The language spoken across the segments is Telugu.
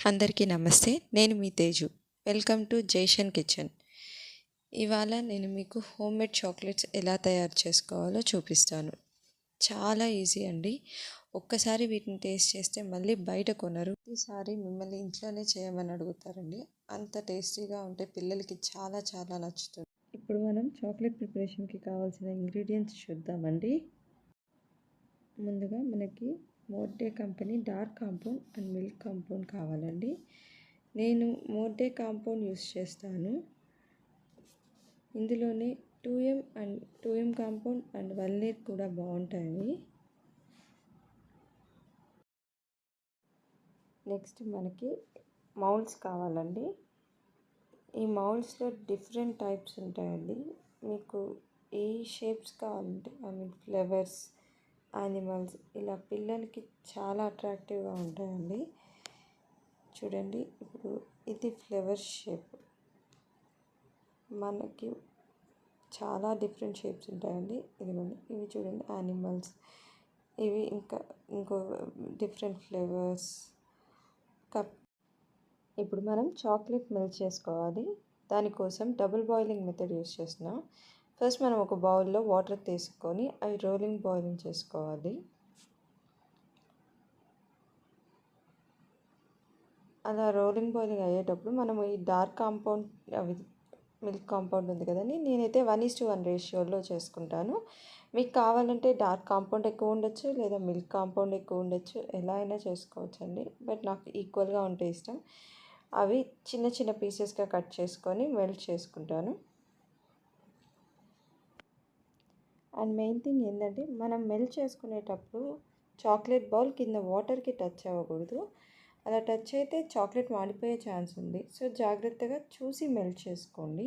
అందరికీ నమస్తే. నేను మీ Teju. Welcome to Jaishan kitchen. ఇవాళ నేను మీకు హోమ్మేడ్ చాక్లెట్స్ ఎలా తయారు చేసుకోవాలో చూపిస్తాను. చాలా ఈజీ అండి. ఒక్కసారి వీటిని టేస్ట్ చేస్తే మళ్ళీ బయట కొనరు. ఈసారి మిమ్మల్ని ఇంట్లోనే చేయమని అడుగుతారండి. అంత టేస్టీగా ఉంటే పిల్లలకి చాలా చాలా నచ్చుతుంది. ఇప్పుడు మనం చాక్లెట్ ప్రిపరేషన్కి కావాల్సిన ఇంగ్రీడియంట్స్ చూద్దామండి. ముందుగా మనకి Morde company dark compound and milk compound కావాలండి. నేను మోర్టే కాంపౌండ్ యూస్ చేస్తాను. ఇందులోనే 2M కాంపౌండ్ అండ్ వల్నేట్ కూడా బాగుంటాయి. నెక్స్ట్ మనకి మౌల్డ్స్ కావాలండి. ఈ మౌల్డ్స్లో డిఫరెంట్ టైప్స్ ఉంటాయండి. మీకు ఏ షేప్స్ కావాలంటే ఫ్లవర్స్, యానిమల్స్ ఇలా పిల్లలకి చాలా అట్రాక్టివ్గా ఉంటాయండి. చూడండి, ఇప్పుడు ఇది ఫ్లవర్ షేప్. మనకి చాలా డిఫరెంట్ షేప్స్ ఉంటాయండి. ఇవి చూడండి యానిమల్స్, ఇవి ఇంకో డిఫరెంట్ ఫ్లేవర్స్. ఇప్పుడు మనం చాక్లెట్ మెల్ట్ చేసుకోవాలి. దానికోసం డబుల్ బాయిలింగ్ మెథడ్ యూస్ చేస్తున్నాం. ఫస్ట్ మనం ఒక బౌల్లో వాటర్ తీసుకొని అవి బాయిలింగ్ చేసుకోవాలి. అలా బాయిలింగ్ అయ్యేటప్పుడు మనం ఈ డార్క్ కాంపౌండ్ మిల్క్ కాంపౌండ్ ఉంది కదండి, నేనైతే 1:1 రేషియోలో చేసుకుంటాను. మీకు కావాలంటే డార్క్ కాంపౌండ్ ఎక్కువ ఉండొచ్చు, లేదా మిల్క్ కాంపౌండ్ ఎక్కువ ఉండొచ్చు, ఎలా అయినా చేసుకోవచ్చు అండి. బట్ నాకు ఈక్వల్గా ఉంటే ఇష్టం. అవి చిన్న చిన్న పీసెస్గా కట్ చేసుకొని మెల్ట్ చేసుకుంటాను. అండ్ మెయిన్ థింగ్ ఏంటంటే, మనం మెల్ట్ చేసుకునేటప్పుడు చాక్లెట్ బౌల్ కింద వాటర్కి టచ్ అవ్వకూడదు. అలా టచ్ అయితే చాక్లెట్ మాడిపోయే ఛాన్స్ ఉంది. సో జాగ్రత్తగా చూసి మెల్ట్ చేసుకోండి.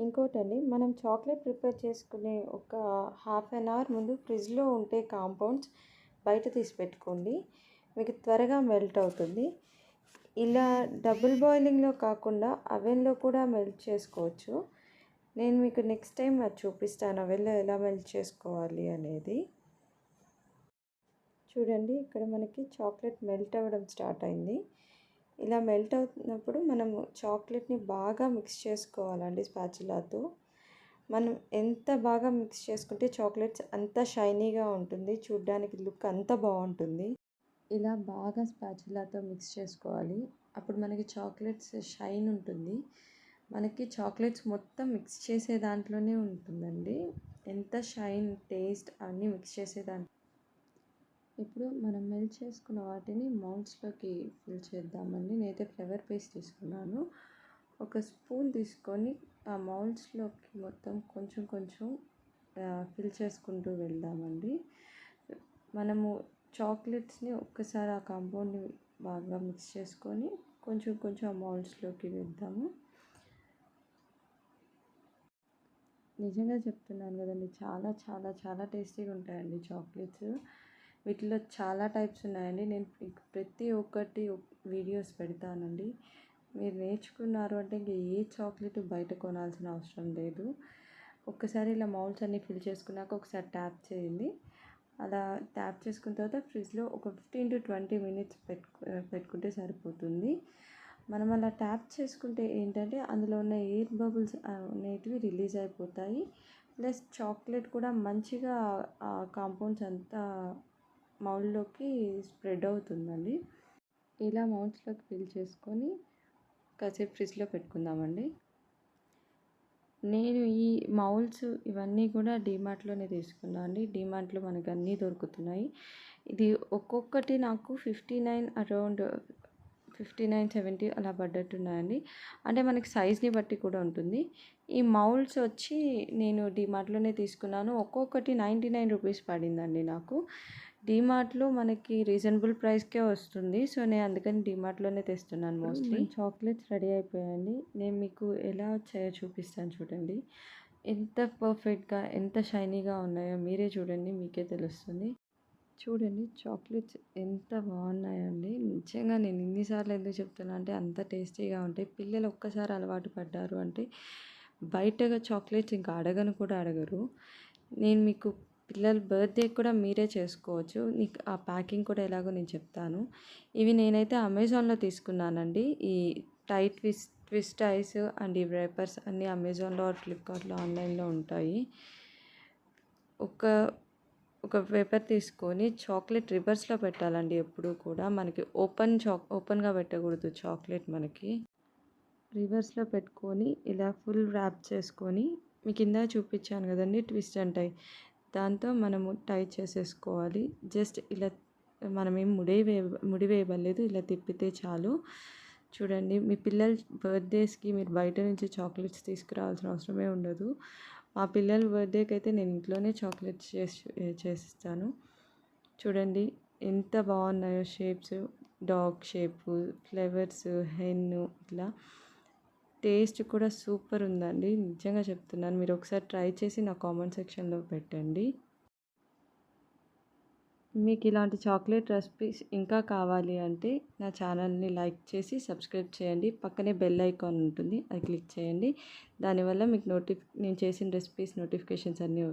ఇంకోటండి, మనం చాక్లెట్ ప్రిపేర్ చేసుకునే ఒక హాఫ్ అన్ అవర్ ముందు ఫ్రిడ్జ్లో ఉంటే కాంపౌండ్స్ బయట తీసి పెట్టుకోండి. మీకు త్వరగా మెల్ట్ అవుతుంది. ఇలా డబుల్ బాయిలింగ్లో కాకుండా అవెన్లో కూడా మెల్ట్ చేసుకోవచ్చు. నేను మీకు నెక్స్ట్ టైం అది చూపిస్తాను, అవెన్లో ఎలా మెల్ట్ చేసుకోవాలి అనేది. చూడండి, ఇక్కడ మనకి చాక్లెట్ మెల్ట్ అవ్వడం స్టార్ట్ అయింది. ఇలా మెల్ట్ అవుతున్నప్పుడు మనము చాక్లెట్ని బాగా మిక్స్ చేసుకోవాలండి స్పాచులాతో. మనం ఎంత బాగా మిక్స్ చేసుకుంటే చాక్లెట్స్ అంత షైనీగా ఉంటుంది, చూడ్డానికి లుక్ అంత బాగుంటుంది. ఇలా బాగా స్పాచులాతో మిక్స్ చేసుకోవాలి. అప్పుడు మనకి చాక్లెట్స్ షైన్ ఉంటుంది. మనకి చాక్లెట్స్ మొత్తం మిక్స్ చేసే దాంట్లోనే ఉంటుందండి, ఎంత షైన్, టేస్ట్ అన్నీ మిక్స్ చేసే దాంట్లో. ఇప్పుడు మనం మెల్ట్ చేసుకున్న వాటిని మౌల్డ్స్లోకి ఫిల్ చేద్దామండి. నేనైతే ఫ్లవర్ పేస్ట్ తీసుకున్నాను. ఒక స్పూన్ తీసుకొని ఆ మౌల్డ్స్లోకి మొత్తం కొంచెం కొంచెం ఫిల్ చేసుకుంటూ వెళ్దామండి. మనము చాక్లెట్స్ని ఒక్కసారి ఆ కాంపౌండ్ని బాగా మిక్స్ చేసుకొని కొంచెం కొంచెం ఆ మౌల్డ్స్లోకి వేద్దాము. నిజంగా చెప్తున్నాను కదండి, చాలా చాలా చాలా టేస్టీగా ఉంటాయండి చాక్లెట్స్. వీటిలో చాలా టైప్స్ ఉన్నాయండి. నేను ప్రతి ఒక్కటి వీడియోస్ పెడతానండి. మీరు నేర్చుకున్నారు అంటే ఇంక ఏ చాక్లెట్ బయట కొనాల్సిన అవసరం లేదు. ఒక్కసారి ఇలా మౌల్డ్స్ అన్నీ ఫిల్ చేసుకున్నాక ఒకసారి ట్యాప్ చేయండి. అలా ట్యాప్ చేసుకున్న తర్వాత ఫ్రిడ్జ్లో ఒక 15 to 20 minutes పెట్టుకుంటే సరిపోతుంది. మనం అలా ట్యాప్ చేసుకుంటే ఏంటంటే అందులో ఉన్న ఎయిర్ బబుల్స్ అనేటివి రిలీజ్ అయిపోతాయి. ప్లస్ చాక్లెట్ కూడా మంచిగా కాంపౌండ్స్ అంతా మౌల్డ్లోకి స్ప్రెడ్ అవుతుందండి. ఇలా మౌల్డ్స్లోకి ఫిల్ చేసుకొని కాసేపు ఫ్రిడ్జ్లో పెట్టుకుందామండి. నేను ఈ మౌల్డ్స్ ఇవన్నీ కూడా డీమార్ట్లోనే తీసుకున్నాను అండి. డీమార్ట్లో మనకు అన్నీ దొరుకుతున్నాయి. ఇది ఒక్కొక్కటి నాకు 59-70 అలా పడ్డట్టున్నాయండి. అంటే మనకి సైజ్ని బట్టి కూడా ఉంటుంది. ఈ మౌల్డ్స్ వచ్చి నేను డీమార్ట్లోనే తీసుకున్నాను. ఒక్కొక్కటి 99 రూపీస్ పడిందండి నాకు. డీమార్ట్లో మనకి రీజనబుల్ ప్రైస్కే వస్తుంది. సో నేను అందుకని డీమార్ట్లోనే తెస్తున్నాను మోస్ట్లీ. చాక్లెట్స్ రెడీ అయిపోయాయండి. నేను మీకు ఎలా వచ్చాయో చూపిస్తాను చూడండి. ఎంత పర్ఫెక్ట్గా, ఎంత షైనీగా ఉన్నాయో మీరే చూడండి, మీకే తెలుస్తుంది. చూడండి చాక్లెట్స్ ఎంత బాగున్నాయండి. నిజంగా నేను ఇన్నిసార్లు ఎందుకు చెప్తున్నా అంటే అంత టేస్టీగా ఉంటాయి. పిల్లలు ఒక్కసారి అలవాటు పడ్డారు అంటే బయటగా చాక్లెట్స్ ఇంకా అడగను కూడా అడగరు. నేను మీకు పిల్లల బర్త్డే కూడా మీరే చేసుకోవచ్చు. నీకు ఆ ప్యాకింగ్ కూడా ఎలాగో నేను చెప్తాను. ఇవి నేనైతే అమెజాన్‌లో తీసుకున్నానండి. ఈ టైట్ ట్విస్ట్ ఐస్ అండ్ ఈ రేపర్స్ అన్నీ అమెజాన్‌లో ఆర్ ఫ్లిప్‌కార్ట్‌లో ఆన్‌లైన్‌లో ఉంటాయి. ఒక ఒక పేపర్ తీసుకొని చాక్లెట్ రివర్స్‌లో పెట్టాలండి ఎప్పుడూ కూడా. మనకి ఓపెన్‌గా పెట్టకూడదు చాక్లెట్ మనకి. రివర్స్‌లో పెట్టుకొని ఇలా ఫుల్ ర్యాప్ చేసుకొని మీకు ఇందాక చూపించాను కదండీ ట్విస్ట్ అండ్ టై. దాంతో మనము టై చేసేసుకోవాలి. జస్ట్ ఇలా మనమేం ముడి వేయబడలేదు. ఇలా తిప్పితే చాలు. చూడండి మీ పిల్లల బర్త్డేస్‌కి మీరు బయట నుంచి చాక్లెట్స్ తీసుకురావాల్సిన అవసరమే ఉండదు. మా పిల్లల బర్త్డేకి అయితే నేను ఇంట్లోనే చాక్లెట్స్ చేసిస్తాను. చూడండి ఎంత బాగున్నాయో shapes. Dog shape, flowers, hen ఇట్లా. టేస్ట్ కూడా సూపర్ ఉందండి. నిజంగా చెప్తున్నాను. మీరు ఒకసారి ట్రై చేసి నా కామెంట్ సెక్షన్‌లో పెట్టండి. మీకు ఇలాంటి చాక్లెట్ రెసిపీస్ ఇంకా కావాలి అంటే నా ఛానల్ని లైక్ చేసి సబ్స్క్రైబ్ చేయండి. పక్కనే బెల్ ఐకాన్ ఉంటుంది. అది క్లిక్ చేయండి. దానివల్ల మీకు నేను చేసిన రెసిపీస్ నోటిఫికేషన్స్ అన్నీ వస్తాయి.